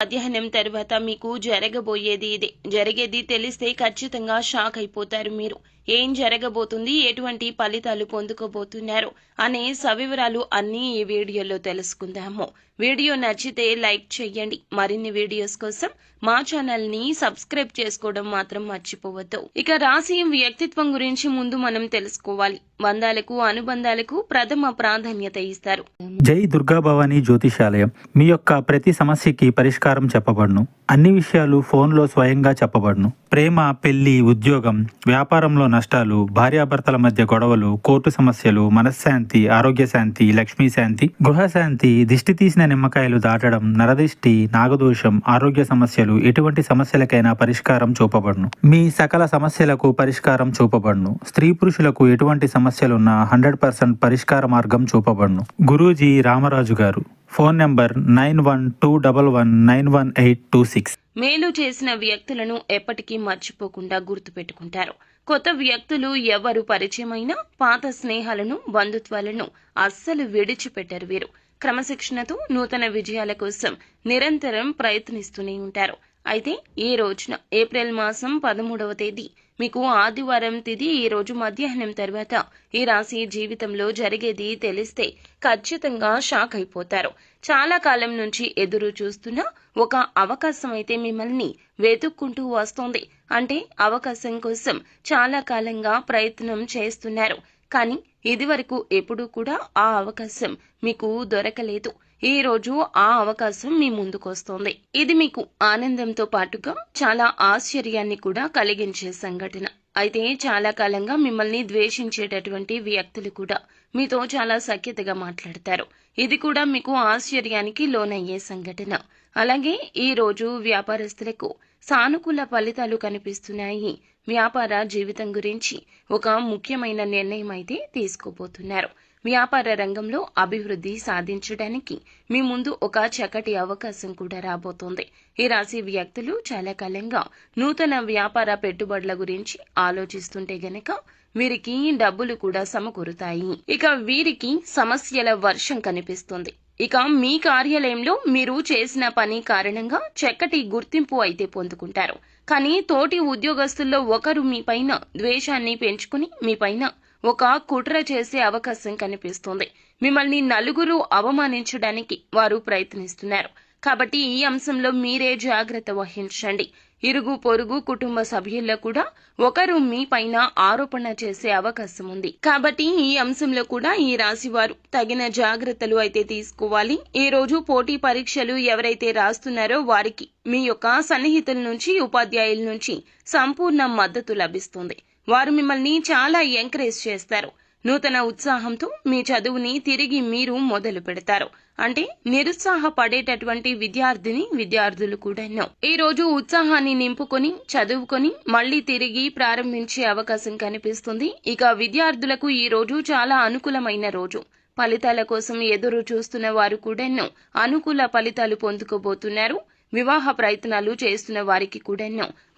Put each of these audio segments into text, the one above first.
మధ్యాహ్నం తర్వాత మీకు జరగబోయేది ఇదే. జరిగేది తెలిస్తే ఖచ్చితంగా షాక్ అయిపోతారు మీరు. ఏం జరగబోతుంది, ఎటువంటి ఫలితాలు పొందుకోబోతున్నారు అనే సవివరాలు అన్నీ ఈ వీడియోలో తెలుసుకుందాము. వీడియో నచ్చితే లైక్ చేయండి. మరిన్ని వీడియోస్ కోసం మా ఛానల్ ని సబ్స్క్రైబ్ చేసుకోవడం మాత్రం మర్చిపోవద్దు. ఇక రాశి వ్యక్తిత్వం గురించి ముందు మనం తెలుసుకోవాలి. బంధాలకు అనుబంధాలకు ప్రథమ ప్రాధాన్యత ఇస్తారు. జై దుర్గా భవానీ జ్యోతిషాలయం. మీ యొక్క ప్రతి సమస్యకి పరిష్కారం చెప్పబడును. అన్ని విషయాలు ఫోన్లో స్వయంగా చెప్పబడును. ప్రేమ, పెళ్లి, ఉద్యోగం, వ్యాపారంలో నష్టాలు, భార్యాభర్తల మధ్య గొడవలు, కోర్టు సమస్యలు, మనశ్శాంతి, ఆరోగ్య శాంతి, లక్ష్మీ శాంతి, గృహశాంతి, దిష్టి తీసిన నిమ్మకాయలు దాటడం, నరదిష్టి, నాగదోషం, ఆరోగ్య సమస్యలు, ఎటువంటి సమస్యలకైనా పరిష్కారం చూపబడును. మీ సకల సమస్యలకు పరిష్కారం చూపబడును. స్త్రీ పురుషులకు ఎటువంటి సమస్యలున్నా 100% పరిష్కార మార్గం చూపబడును. గురూజీ రామరాజు గారు. Phone number 9121191826. మేలు చేసిన వ్యక్తులను ఎప్పటికీ మర్చిపోకుండా గుర్తుపెట్టుకుంటారు. కొత్త వ్యక్తులు ఎవరు పరిచయమైనా పాత స్నేహాలను, బంధుత్వాలను అస్సలు విడిచిపెట్టరు వీరు. క్రమశిక్షణతో నూతన విజయాల కోసం నిరంతరం ప్రయత్నిస్తూనే ఉంటారు. అయితే ఈ రోజున ఏప్రిల్ మాసం 13వ తేదీ మీకు ఆదివారం తిథి. ఈ రోజు మధ్యాహ్నం తర్వాత ఈ రాశి జీవితంలో జరిగేది తెలిస్తే ఖచ్చితంగా షాక్ అయిపోతారు. చాలా కాలం నుంచి ఎదురు చూస్తున్న ఒక అవకాశం అయితే మిమ్మల్ని వెతుక్కుంటూ వస్తోంది. అంటే అవకాశం కోసం చాలా కాలంగా ప్రయత్నం చేస్తున్నారు. కానీ ఇదివరకు ఎప్పుడూ కూడా ఆ అవకాశం మీకు దొరకలేదు. ఈ రోజు ఆ అవకాశం మీ ముందుకొస్తోంది. ఇది మీకు ఆనందంతో పాటుగా చాలా ఆశ్చర్యాన్ని కూడా కలిగించే సంఘటన. అయితే చాలా కాలంగా మిమ్మల్ని ద్వేషించేటటువంటి వ్యక్తులు కూడా మీతో చాలా సఖ్యతగా మాట్లాడతారు. ఇది కూడా మీకు ఆశ్చర్యానికి లోనయ్యే సంఘటన. అలాగే ఈ రోజు వ్యాపారస్తులకు సానుకూల ఫలితాలు కనిపిస్తున్నాయి. వ్యాపార జీవితం గురించి ఒక ముఖ్యమైన నిర్ణయం అయితే తీసుకోబోతున్నారు. వ్యాపార రంగంలో అభివృద్ధి సాధించడానికి మీ ముందు ఒక చక్కటి అవకాశం కూడా రాబోతోంది. ఈ రాశి వ్యక్తులు చాలా కాలంగా నూతన వ్యాపార పెట్టుబడుల గురించి ఆలోచిస్తుంటే గనక వీరికి డబ్బులు కూడా సమకూరుతాయి. ఇక వీరికి సమస్యల వర్షం కనిపిస్తుంది. ఇక మీ కార్యాలయంలో మీరు చేసిన పని కారణంగా చక్కటి గుర్తింపు అయితే పొందుకుంటారు. కానీ తోటి ఉద్యోగస్తుల్లో ఒకరు మీపైన ద్వేషాన్ని పెంచుకుని మీపైన ఒక కుట్ర చేసే అవకాశం కనిపిస్తోంది. మిమ్మల్ని నలుగురు అవమానించడానికి వారు ప్రయత్నిస్తున్నారు. కాబట్టి ఈ అంశంలో మీరే జాగ్రత్త వహించండి. ఇరుగు పొరుగు కుటుంబ సభ్యుల్లో కూడా ఒకరు మీ పైన ఆరోపణ చేసే అవకాశం ఉంది. కాబట్టి ఈ అంశంలో కూడా ఈ రాశి వారు తగిన జాగ్రత్తలు అయితే తీసుకోవాలి. ఈ రోజు పోటీ పరీక్షలు ఎవరైతే రాస్తున్నారో వారికి మీ యొక్క సన్నిహితుల నుంచి, ఉపాధ్యాయుల నుంచి సంపూర్ణ మద్దతు లభిస్తుంది. వారు మిమ్మల్ని చాలా ఎంకరేజ్ చేస్తారు. నూతన ఉత్సాహంతో మీ చదువుని తిరిగి మీరు మొదలు పెడతారు. అంటే నిరుత్సాహపడేటటువంటి విద్యార్థులు కూడా ఈ రోజు ఉత్సాహాన్ని నింపుకొని చదువుకొని మళ్లీ తిరిగి ప్రారంభించే అవకాశం కనిపిస్తుంది. ఇక విద్యార్థులకు ఈ రోజు చాలా అనుకూలమైన రోజు. ఫలితాల కోసం ఎదురు చూస్తున్న వారు కూడా అనుకూల ఫలితాలు పొందుకోబోతున్నారు. వివాహ ప్రయత్నాలు చేస్తున్న వారికి కూడా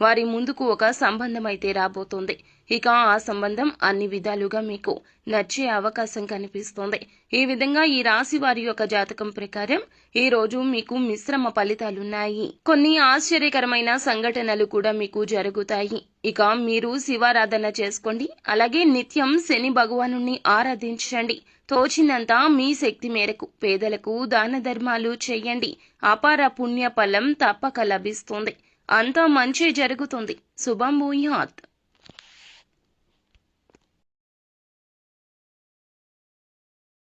వారి ముందుకు ఒక సంబంధం అయితే రాబోతోంది. ఇక ఆ సంబంధం అన్ని విధాలుగా మీకు నచ్చే అవకాశం కనిపిస్తోంది. ఈ విధంగా ఈ రాశి వారి యొక్క జాతకం ప్రకారం ఈ రోజు మీకు మిశ్రమ ఫలితాలున్నాయి. కొన్ని ఆశ్చర్యకరమైన సంఘటనలు కూడా మీకు జరుగుతాయి. ఇక మీరు శివారాధన చేసుకోండి. అలాగే నిత్యం శని భగవానుని ఆరాధించండి. తోచినంత మీ శక్తి మేరకు పేదలకు దాన ధర్మాలు చేయండి. అపార పుణ్య ఫలం తప్పక లభిస్తుంది. అంతా మంచి జరుగుతుంది. శుభం భూయాత్.